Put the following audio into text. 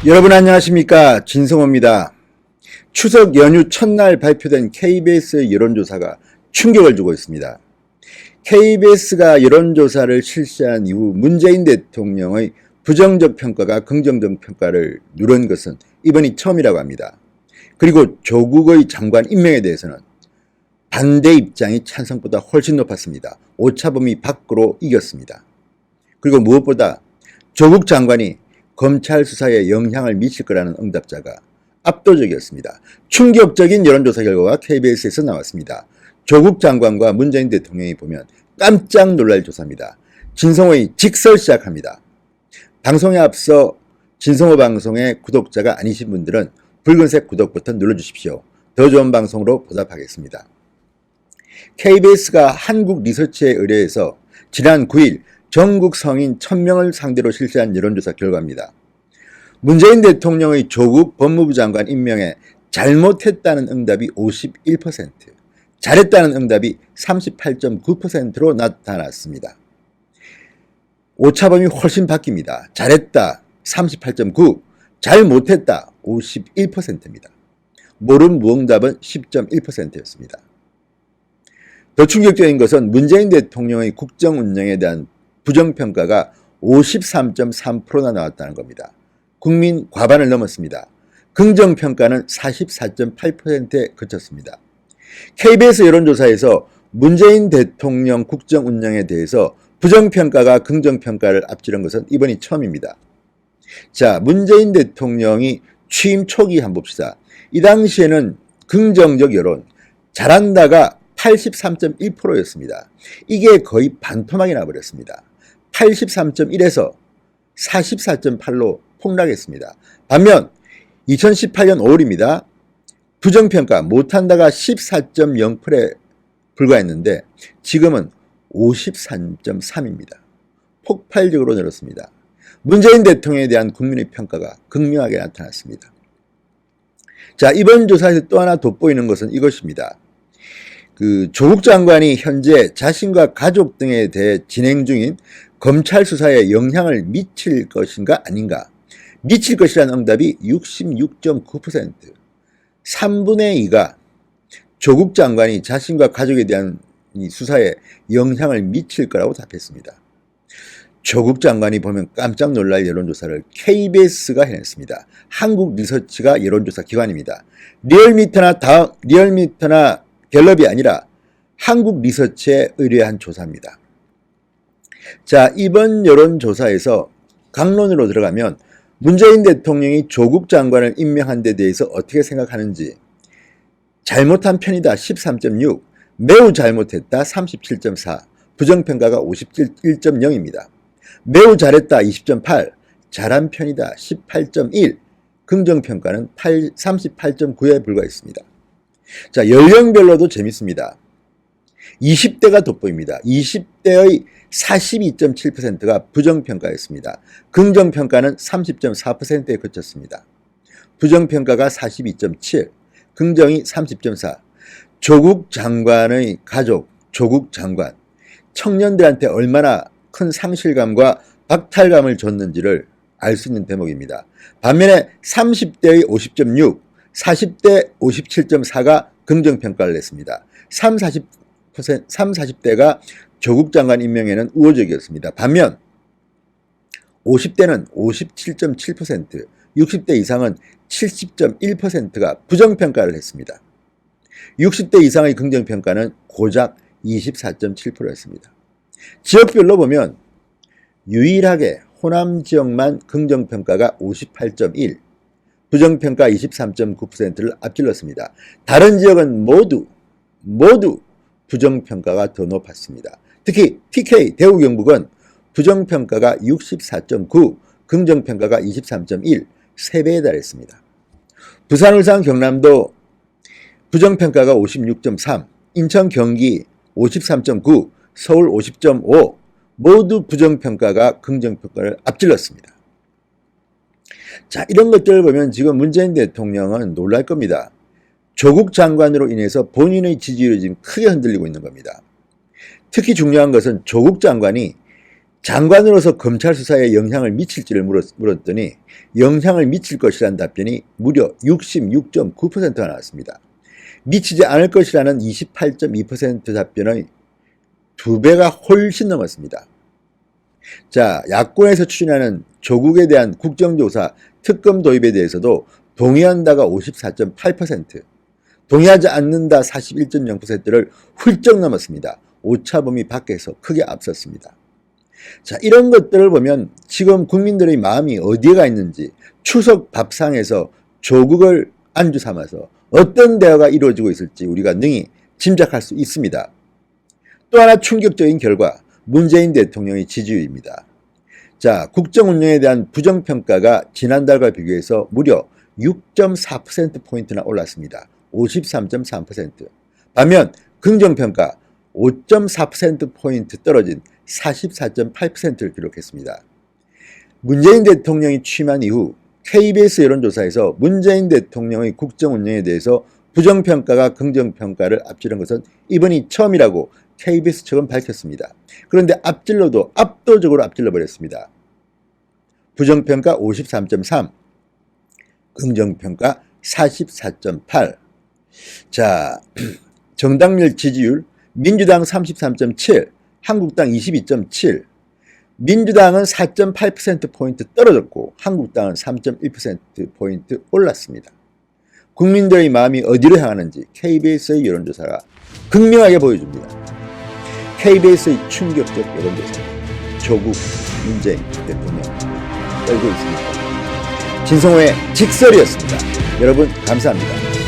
여러분 안녕하십니까, 진성호입니다. 추석 연휴 첫날 발표된 KBS의 여론조사가 충격을 주고 있습니다. KBS가 여론조사를 실시한 이후 문재인 대통령의 부정적 평가가 긍정적 평가를 누른 것은 이번이 처음이라고 합니다. 그리고 조국의 장관 임명에 대해서는 반대 입장이 찬성보다 훨씬 높았습니다. 오차범위 밖으로 이겼습니다. 그리고 무엇보다 조국 장관이 검찰 수사에 영향을 미칠 거라는 응답자가 압도적이었습니다. 충격적인 여론조사 결과가 KBS에서 나왔습니다. 조국 장관과 문재인 대통령이 보면 깜짝 놀랄 조사입니다. 진성호의 직설 시작합니다. 방송에 앞서 진성호 방송의 구독자가 아니신 분들은 붉은색 구독 버튼 눌러주십시오. 더 좋은 방송으로 보답하겠습니다. KBS가 한국리서치에 의뢰해서 지난 9일 전국 성인 1000명을 상대로 실시한 여론조사 결과입니다. 문재인 대통령의 조국 법무부 장관 임명에 잘못했다는 응답이 51%, 잘했다는 응답이 38.9%로 나타났습니다. 오차범위 훨씬 바뀝니다. 잘했다 38.9, 잘못했다 51%입니다. 모른 무응답은 10.1%였습니다. 더 충격적인 것은 문재인 대통령의 국정 운영에 대한 부정평가가 53.3%나 나왔다는 겁니다. 국민 과반을 넘었습니다. 긍정평가는 44.8%에 그쳤습니다. KBS 여론조사에서 문재인 대통령 국정 운영에 대해서 부정평가가 긍정평가를 앞지른 것은 이번이 처음입니다. 자, 문재인 대통령이 취임 초기 한번 봅시다. 이 당시에는 긍정적 여론, 잘한다가 83.1%였습니다. 이게 거의 반토막이 나버렸습니다. 83.1에서 44.8로 폭락했습니다. 반면 2018년 5월입니다. 부정평가 못한다가 14.0%에 불과했는데 지금은 53.3입니다. 폭발적으로 늘었습니다. 문재인 대통령에 대한 국민의 평가가 극명하게 나타났습니다. 자, 이번 조사에서 또 하나 돋보이는 것은 이것입니다. 조국 장관이 현재 자신과 가족 등에 대해 진행 중인 검찰 수사에 영향을 미칠 것인가 아닌가. 미칠 것이라는 응답이 66.9%, 3분의 2가 조국 장관이 자신과 가족에 대한 이 수사에 영향을 미칠 거라고 답했습니다. 조국 장관이 보면 깜짝 놀랄 여론조사를 KBS가 해냈습니다. 한국리서치가 여론조사 기관입니다. 리얼미터나 갤럽이 아니라 한국리서치에 의뢰한 조사입니다. 자, 이번 여론조사에서 강론으로 들어가면 문재인 대통령이 조국 장관을 임명한 데 대해서 어떻게 생각하는지, 잘못한 편이다 13.6, 매우 잘못했다 37.4, 부정평가가 51.0입니다. 매우 잘했다 20.8, 잘한 편이다 18.1, 긍정평가는 38.9에 불과했습니다. 자, 연령별로도 재밌습니다. 20대가 돋보입니다. 20대의 42.7%가 부정평가였습니다. 긍정평가는 30.4%에 그쳤습니다. 부정평가가 42.7, 긍정이 30.4. 조국 장관의 가족, 조국 장관, 청년들한테 얼마나 큰 상실감과 박탈감을 줬는지를 알 수 있는 대목입니다. 반면에 30대의 50.6, 40대 57.4가 긍정평가를 냈습니다. 40대가 조국 장관 임명에는 우호적이었습니다. 반면 50대는 57.7%, 60대 이상은 70.1%가 부정평가를 했습니다. 60대 이상의 긍정평가는 고작 24.7%였습니다. 지역별로 보면 유일하게 호남 지역만 긍정평가가 58.1, 부정평가 23.9%를 앞질렀습니다. 다른 지역은 모두 부정평가가 더 높았습니다. 특히 TK 대구 경북은 부정평가가 64.9, 긍정평가가 23.1, 3배에 달했습니다. 부산, 울산, 경남도 부정평가가 56.3, 인천, 경기 53.9, 서울 50.5, 모두 부정평가가 긍정평가를 앞질렀습니다. 자, 이런 것들을 보면 지금 문재인 대통령은 놀랄 겁니다. 조국 장관으로 인해서 본인의 지지율이 지금 크게 흔들리고 있는 겁니다. 특히 중요한 것은 조국 장관이 장관으로서 검찰 수사에 영향을 미칠지를 물었더니 영향을 미칠 것이라는 답변이 무려 66.9%가 나왔습니다. 미치지 않을 것이라는 28.2% 답변의 2배가 훨씬 넘었습니다. 자, 야권에서 추진하는 조국에 대한 국정조사 특검 도입에 대해서도 동의한다가 54.8%, 동의하지 않는다 41.0%를 훌쩍 넘었습니다. 오차범위 밖에서 크게 앞섰습니다. 자, 이런 것들을 보면 지금 국민들의 마음이 어디에 가 있는지 추석 밥상에서 조국을 안주 삼아서 어떤 대화가 이루어지고 있을지 우리가 능히 짐작할 수 있습니다. 또 하나 충격적인 결과, 문재인 대통령의 지지율입니다. 자, 국정 운영에 대한 부정평가가 지난달과 비교해서 무려 6.4%포인트나 올랐습니다. 53.3%. 반면 긍정평가 5.4%포인트 떨어진 44.8%를 기록했습니다. 문재인 대통령이 취임한 이후 KBS 여론조사에서 문재인 대통령의 국정 운영에 대해서 부정평가가 긍정평가를 앞지른 것은 이번이 처음이라고 KBS 측은 밝혔습니다. 그런데 앞질러도 압도적으로 앞질러버렸습니다. 부정평가 53.3, 긍정평가 44.8. 자, 정당별 지지율 민주당 33.7, 한국당 22.7, 민주당은 4.8%포인트 떨어졌고 한국당은 3.1%포인트 올랐습니다. 국민들의 마음이 어디로 향하는지 KBS의 여론조사가 극명하게 보여줍니다. KBS의 충격적 여론조사, 조국, 문재인 대통령 떨고 있습니다. 진성호의 직설이었습니다. 여러분 감사합니다.